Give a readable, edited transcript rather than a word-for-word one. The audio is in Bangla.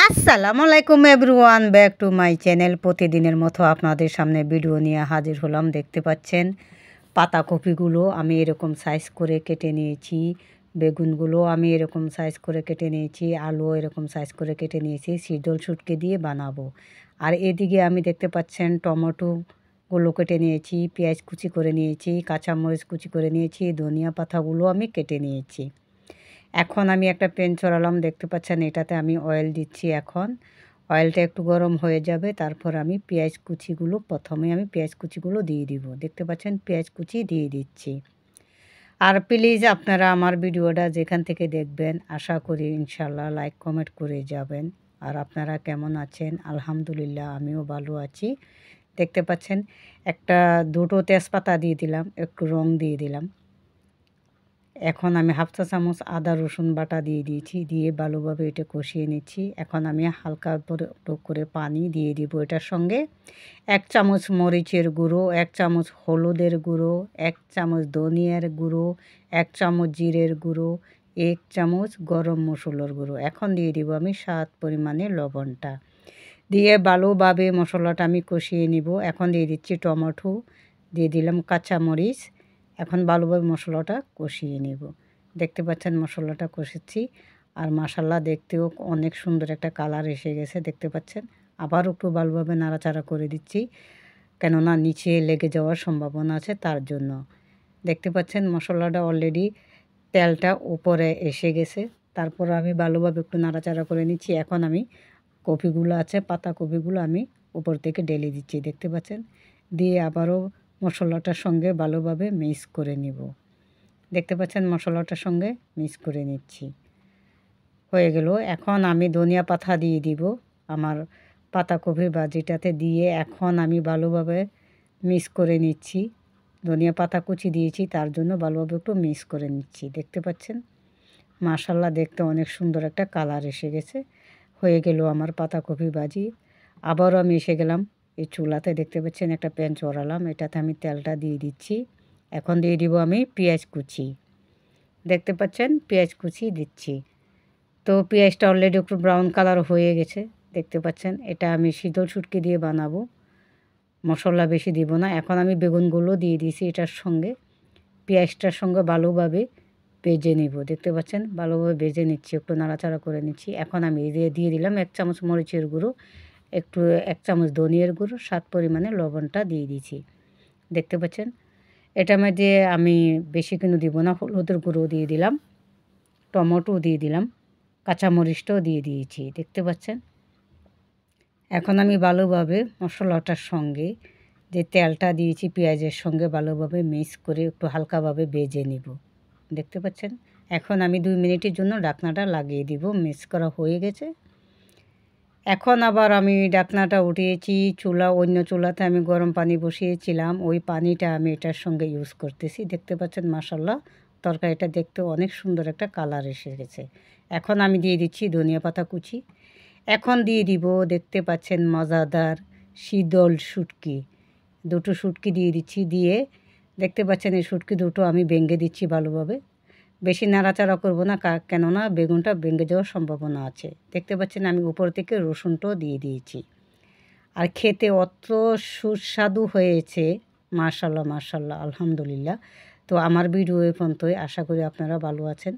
আসসালামু আলাইকুম everyone, back to my channel. প্রতিদিনের মতো আপনাদের সামনে ভিডিও নিয়ে হাজির হলাম। দেখতে পাচ্ছেন পাতাকপিগুলো আমি এরকম সাইজ করে কেটে নিয়েছি, বেগুনগুলো আমি এরকম সাইজ করে কেটে নিয়েছি, আলু এরকম সাইজ করে কেটে নিয়েছি, শীতল শুটকি দিয়ে বানাবো। আর এদিকে আমি দেখতে পাচ্ছেন টমেটোগুলো কেটে নিয়েছি, পেঁয়াজ কুচি করে নিয়েছি, কাঁচামরিচ কুচি করে নিয়েছি, ধনিয়া পাতাগুলো আমি কেটে নিয়েছি। এখন আমি একটা প্যান চড়ালাম, দেখতে পাচ্ছেন এটাতে আমি অয়েল দিচ্ছি। এখন অয়েলটা একটু গরম হয়ে যাবে, তারপর আমি পেঁয়াজ কুচিগুলো প্রথমে আমি পেঁয়াজ কুচিগুলো দিয়ে দিব। দেখতে পাচ্ছেন পেঁয়াজ কুচি দিয়ে দিচ্ছি। আর প্লিজ আপনারা আমার ভিডিওটা যেখান থেকে দেখবেন আশা করি ইনশাল্লাহ লাইক কমেন্ট করে যাবেন। আর আপনারা কেমন আছেন? আলহামদুলিল্লাহ আমিও ভালো আছি। দেখতে পাচ্ছেন দুটো তেজপাতা দিয়ে দিলাম, একটু রং দিয়ে দিলাম। এখন আমি হাফ চা চামচ আদা রসুন বাটা দিয়ে দিয়েছি, দিয়ে ভালোভাবে এটা কষিয়ে নিচ্ছি। এখন আমি হালকা করে পানি দিয়ে দিব এটার সঙ্গে। 1 চামচ মরিচের গুঁড়ো, 1 চামচ হলুদের গুঁড়ো, 1 চামচ ধনিয়ার গুঁড়ো, 1 চামচ জিরের গুঁড়ো, 1 চামচ গরম মশলার গুঁড়ো। এখন দিয়ে দিব আমি স্বাদ পরিমাণে লবণটা, দিয়ে ভালোভাবে মশলাটা আমি কষিয়ে নিব। এখন দিয়ে দিচ্ছি টমেটো, দিয়ে দিলাম কাঁচামরিচ। এখন ভালোভাবে মশলাটা কষিয়ে নেব। দেখতে পাচ্ছেন মশলাটা কষেছি, আর মাশাল্লাহ দেখতেও অনেক সুন্দর একটা কালার এসে গেছে। দেখতে পাচ্ছেন আবার একটু ভালোভাবে নাড়াচাড়া করে দিচ্ছি, কেননা নিচে লেগে যাওয়ার সম্ভাবনা আছে তার জন্য। দেখতে পাচ্ছেন মশলাটা অলরেডি তেলটা উপরে এসে গেছে। তারপর আমি ভালোভাবে একটু নাড়াচাড়া করে নিচ্ছি। এখন আমি কপিগুলো আছে, পাতা কপিগুলো আমি উপর থেকে ঢেলে দিচ্ছি। দেখতে পাচ্ছেন, দিয়ে আবারও মশলাটার সঙ্গে ভালোভাবে মিক্স করে নিব। দেখতে পাচ্ছেন মশলাটার সঙ্গে মিক্স করে নিচ্ছি, হয়ে গেল। এখন আমি ধনিয়া পাতা দিয়ে দিব আমার পাতাকপির ভাজিটাতে, দিয়ে এখন আমি ভালোভাবে মিক্স করে নিচ্ছি। ধনিয়া পাতা কুচি দিয়েছি তার জন্য ভালোভাবে একটু মিক্স করে নিচ্ছি। দেখতে পাচ্ছেন মাশাল্লাহ দেখতে অনেক সুন্দর একটা কালার এসে গেছে। হয়ে গেল আমার পাতাকপি ভাজি। আবারও আমি এসে গেলাম এই চুলাতে। দেখতে পাচ্ছেন একটা প্যান চড়ালাম, এটাতে আমি তেলটা দিয়ে দিচ্ছি। এখন দিয়ে দিব আমি পেঁয়াজ কুচি। দেখতে পাচ্ছেন পেঁয়াজ কুচি দিচ্ছি। তো পেঁয়াজটা অলরেডি একটু ব্রাউন কালার হয়ে গেছে। দেখতে পাচ্ছেন এটা আমি শীতল শুটকি দিয়ে বানাবো, মশলা বেশি দিব না। এখন আমি বেগুনগুলো দিয়ে দিয়েছি এটার সঙ্গে, পেঁয়াজটার সঙ্গে ভালোভাবে ভেজে নিব। দেখতে পাচ্ছেন ভালোভাবে ভেজে নিচ্ছি, একটু নাড়াচাড়া করে নিচ্ছি। এখন আমি দিয়ে দিলাম 1 চামচ মরিচের গুঁড়ো, 1 চামচ ধনিয়ার গুঁড়ো, স্বাদ পরিমাণে লবণটা দিয়ে দিয়েছি। দেখতে পাচ্ছেন এটার মধ্যে আমি বেশি কিন্তু দিব না, হলুদের গুঁড়ো দিয়ে দিলাম, টমেটো দিয়ে দিলাম, কাঁচামরিচটাও দিয়ে দিয়েছি। দেখতে পাচ্ছেন এখন আমি ভালোভাবে মশলাটার সঙ্গে যে তেলটা দিয়েছি পেঁয়াজের সঙ্গে ভালোভাবে মিক্স করে একটু হালকাভাবে ভেজে নিব। দেখতে পাচ্ছেন এখন আমি 2 মিনিটের জন্য ঢাকনাটা লাগিয়ে দিব। মিক্স করা হয়ে গেছে। এখন আবার আমি ঢাকনাটা উঠিয়েছি। অন্য চুলাতে আমি গরম পানি বসিয়েছিলাম, ওই পানিটা আমি এটার সঙ্গে ইউজ করতেছি। দেখতে পাচ্ছেন মাশাল্লাহ তরকারিটা দেখতে অনেক সুন্দর একটা কালার এসে গেছে। এখন আমি দিয়ে দিচ্ছি ধনিয়া পাতা কুচি। এখন দিয়ে দিব দেখতে পাচ্ছেন মজাদার শীতল শুটকি, দুটো শুটকি দিয়ে দিচ্ছি। দিয়ে দেখতে পাচ্ছেন এই শুটকি দুটো আমি ভেঙে দিচ্ছি ভালোভাবে। বেশি নাড়াচাড়া করব না, কেননা বেগুনটা ভেঙে যাওয়ার সম্ভাবনা আছে। দেখতে পাচ্ছেন আমি উপর থেকে রসুনটাও দিয়ে দিয়েছি। আর খেতে অত সুস্বাদু হয়েছে, মাশাল্লাহ মাশাল্লাহ আলহামদুলিল্লাহ। তো আমার ভিডিও এই পর্যন্তই, আশা করি আপনারা ভালো আছেন।